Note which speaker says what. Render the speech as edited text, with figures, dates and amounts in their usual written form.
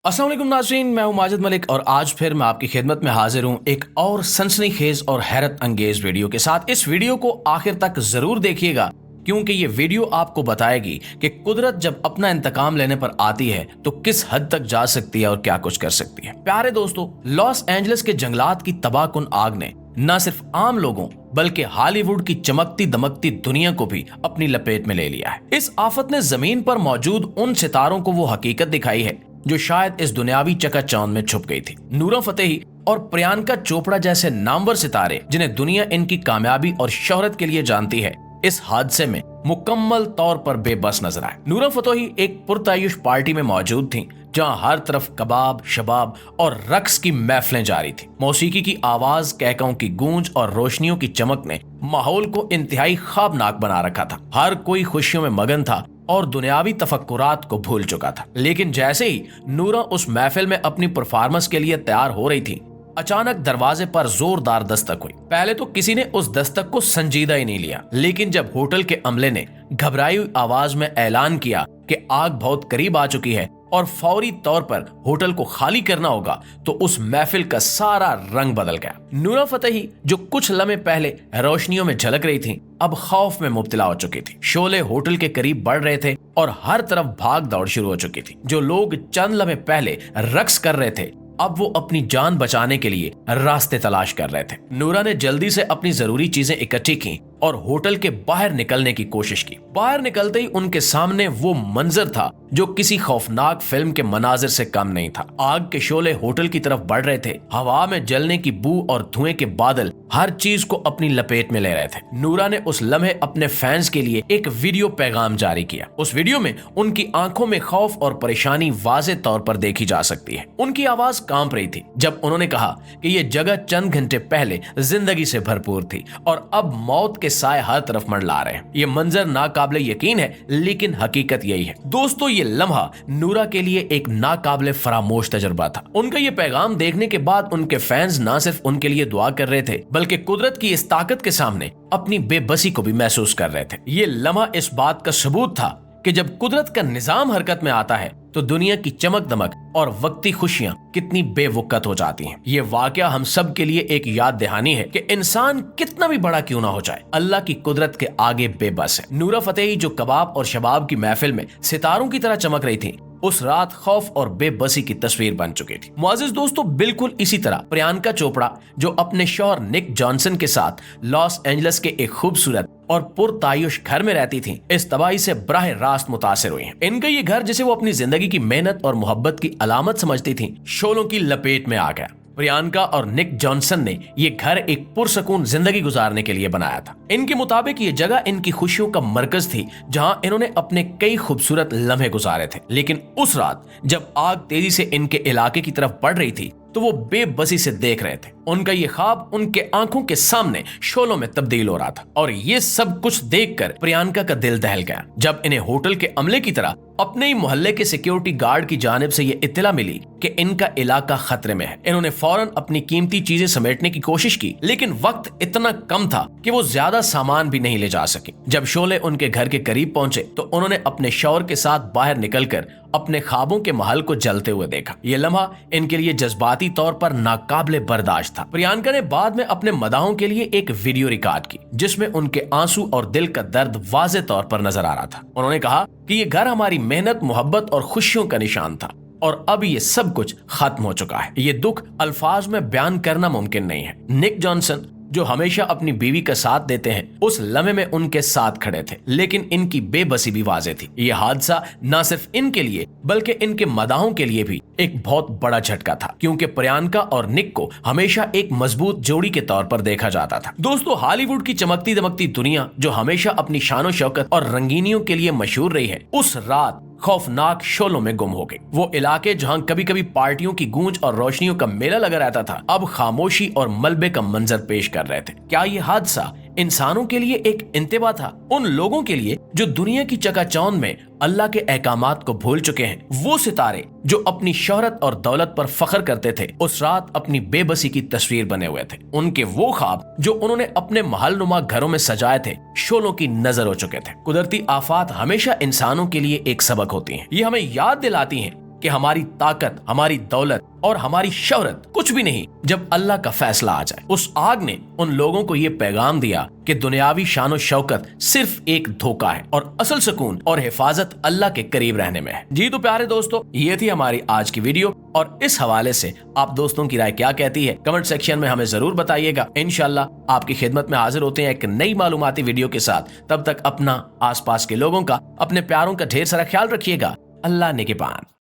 Speaker 1: अस्सलाम वालेकुम नाज़रीन, मैं हूं माजिद मलिक और आज फिर मैं आपकी खिदमत में हाजिर हूं एक और सनसनीखेज और हैरत अंगेज वीडियो के साथ। इस वीडियो को आखिर तक जरूर देखिएगा क्योंकि ये वीडियो आपको बताएगी कि कुदरत जब अपना इंतकाम लेने पर आती है तो किस हद तक जा सकती है और क्या कुछ कर सकती है। प्यारे दोस्तों, लॉस एंजलिस के जंगलात की तबाहकुन आग ने न सिर्फ आम लोगों बल्कि हॉलीवुड की चमकती दमकती दुनिया को भी अपनी लपेट में ले लिया है। इस आफत ने जमीन पर मौजूद उन सितारों को वो हकीकत दिखाई है जो शायद इस दुनियावी चकाचौंध में छुप गई थी। नूरा फतेही और प्रियंका चोपड़ा जैसे नामवर सितारे जिन्हें दुनिया इनकी कामयाबी और शोहरत के लिए जानती है, इस हादसे में मुकम्मल तौर पर बेबस नजर आए। नूरा फतेही एक पुरतायुश पार्टी में मौजूद थीं जहां हर तरफ कबाब, शबाब और रक्स की महफिलें जारी थी। मौसीकी की आवाज, कहकाओं की गूंज और रोशनियों की चमक ने माहौल को इंतहाई ख्वाबनाक बना रखा था। हर कोई खुशियों में मगन था और दुनियावी तफक्कुरात को भूल चुका था। लेकिन जैसे ही नूरा उस महफिल में अपनी परफॉर्मेंस के लिए तैयार हो रही थी, अचानक दरवाजे पर जोरदार दस्तक हुई। पहले तो किसी ने उस दस्तक को संजीदा ही नहीं लिया, लेकिन जब होटल के अमले ने घबराई हुई आवाज में ऐलान किया कि आग बहुत करीब आ चुकी है और फौरी तौर पर होटल को खाली करना होगा, तो उस महफिल का सारा रंग बदल गया। नूरा फतेही जो कुछ लम्हे पहले रोशनियों में झलक रही थी, अब खौफ में मुब्तला हो चुकी थी। शोले होटल के करीब बढ़ रहे थे और हर तरफ भाग दौड़ शुरू हो चुकी थी। जो लोग चंद लम्हे पहले रक्स कर रहे थे, अब वो अपनी जान बचाने के लिए रास्ते तलाश कर रहे थे। नूरा ने जल्दी से अपनी जरूरी चीजें इकट्ठी की और होटल के बाहर निकलने की कोशिश की। बाहर निकलते ही उनके सामने वो मंजर था जो किसी खौफनाक फिल्म के मनाजिर से कम नहीं था। आग के शोले होटल की तरफ बढ़ रहे थे, हवा में जलने की बू और धुएं के बादल हर चीज को अपनी लपेट में ले रहे थे। नूरा ने उस लम्हे अपने फैंस के लिए एक वीडियो पैगाम जारी किया। उस वीडियो में उनकी आंखों में खौफ और परेशानी वाज़े तौर पर देखी जा सकती है। उनकी आवाज कांप रही थी जब उन्होंने कहा कि ये जगह चंद घंटे पहले जिंदगी से भरपूर थी और अब मौत के साए हर तरफ मंडला रहे हैं। ये मंजर नाकाबिले यकीन है, लेकिन हकीकत यही है। दोस्तों, ये लम्हा नूरा के लिए एक नाकाबिले फरामोश तजुर्बा था। उनका ये पैगाम देखने के बाद उनके फैंस ना सिर्फ उनके लिए दुआ कर रहे थे, बल्कि कुदरत की इस ताकत के सामने अपनी बेबसी को भी महसूस कर रहे थे। ये लम्हा इस बात का सबूत था कि जब कुदरत का निजाम हरकत में आता है तो दुनिया की चमक दमक और वक्ती खुशियां कितनी बेवकत हो जाती हैं। ये वाकया हम सब के लिए एक याद दहानी है कि इंसान कितना भी बड़ा क्यों ना हो जाए, अल्लाह की कुदरत के आगे बेबस है। नूरा फतेही जो कबाब और शबाब की महफिल में सितारों की तरह चमक रही थी, उस रात खौफ और बेबसी की तस्वीर बन चुकी थी। मुअज़्ज़िज़ दोस्तों, बिल्कुल इसी तरह प्रियंका चोपड़ा जो अपने शौहर निक जॉनसन के साथ लॉस एंजलिस के एक खूबसूरत और पुरतायुश घर में रहती थी, इस तबाही से बराह रास्त मुतासिर हुई हैं। इनका ये घर, जिसे वो अपनी जिंदगी की मेहनत और मोहब्बत की अलामत समझती थी, शोलों की लपेट में आ गया। प्रियंका और निक जॉनसन ने ये घर एक पुरसकून जिंदगी गुजारने के लिए बनाया था। इनके मुताबिक ये जगह इनकी खुशियों का मरकज थी जहां इन्होंने अपने कई खूबसूरत लम्हे गुजारे थे। लेकिन उस रात जब आग तेजी से इनके इलाके की तरफ बढ़ रही थी तो वो बेबसी से देख रहे थे। उनका ये ख्वाब उनके आंखों के सामने शोलों में तब्दील हो रहा था और ये सब कुछ देखकर प्रियंका का दिल दहल गया जब इन्हें होटल के अमले की तरह अपने ही मोहल्ले के सिक्योरिटी गार्ड की जानिब से ये इत्तला मिली कि इनका इलाका खतरे में है। इन्होंने फौरन अपनी कीमती चीजें समेटने की कोशिश की, लेकिन वक्त इतना कम था कि वो ज्यादा सामान भी नहीं ले जा सके। जब शोले उनके घर के करीब पहुंचे तो उन्होंने अपने शौहर के साथ बाहर निकलकर अपने ख्वाबों के महल को जलते हुए देखा। ये लम्हा इनके लिए जज्बाती तौर पर नाकाबिले बर्दाश्त था। प्रियंका ने बाद में अपने मदाहों के लिए एक वीडियो रिकॉर्ड की जिसमें उनके आंसू और दिल का दर्द वाज़े तौर पर नजर आ रहा था। उन्होंने कहा कि ये घर हमारी मेहनत, मोहब्बत और खुशियों का निशान था और अब ये सब कुछ खत्म हो चुका है। ये दुख अल्फाज में बयान करना मुमकिन नहीं है। निक जॉनसन जो हमेशा अपनी बीवी का साथ देते हैं, उस लम्हे में उनके साथ खड़े थे, लेकिन इनकी बेबसी भी वाज़े थी। ये हादसा न सिर्फ इनके लिए बल्कि इनके मदाहों के लिए भी एक बहुत बड़ा झटका था, क्योंकि प्रियंका और निक को हमेशा एक मजबूत जोड़ी के तौर पर देखा जाता था। दोस्तों, हॉलीवुड की चमकती दमकती दुनिया जो हमेशा अपनी शानो शौकत और रंगीनियों के लिए मशहूर रही है, उस रात खौफनाक शोलों में गुम हो गई। वो इलाके जहां कभी कभी पार्टियों की गूंज और रोशनियों का मेला लगा रहता था, अब खामोशी और मलबे का मंजर पेश कर रहे थे। क्या ये हादसा इंसानों के लिए एक इंतबा था? उन लोगों के लिए जो दुनिया की चकाचौंध में अल्लाह के अहकामात को भूल चुके हैं? वो सितारे जो अपनी शोहरत और दौलत पर फख्र करते थे, उस रात अपनी बेबसी की तस्वीर बने हुए थे। उनके वो ख्वाब जो उन्होंने अपने महलनुमा घरों में सजाए थे, शोलों की नजर हो चुके थे। कुदरती आफात हमेशा इंसानों के लिए एक सबक होती हैं। ये हमें याद दिलाती हैं کہ ہماری طاقت، ہماری دولت اور ہماری شہرت کچھ بھی نہیں جب اللہ کا فیصلہ آ جائے۔ اس آگ نے ان لوگوں کو یہ پیغام دیا کہ دنیاوی شان و شوکت صرف ایک دھوکہ ہے اور اصل سکون اور حفاظت اللہ کے قریب رہنے میں ہے۔ جی تو پیارے دوستو، یہ تھی ہماری آج کی ویڈیو، اور اس حوالے سے آپ دوستوں کی رائے کیا کہتی ہے کمنٹ سیکشن میں ہمیں ضرور بتائیے گا۔ انشاءاللہ آپ کی خدمت میں حاضر ہوتے ہیں ایک نئی معلوماتی ویڈیو کے ساتھ۔ تب تک اپنا، آس پاس کے لوگوں کا، اپنے پیاروں کا ڈھیر سارا خیال رکھیے گا۔ اللہ نگہبان۔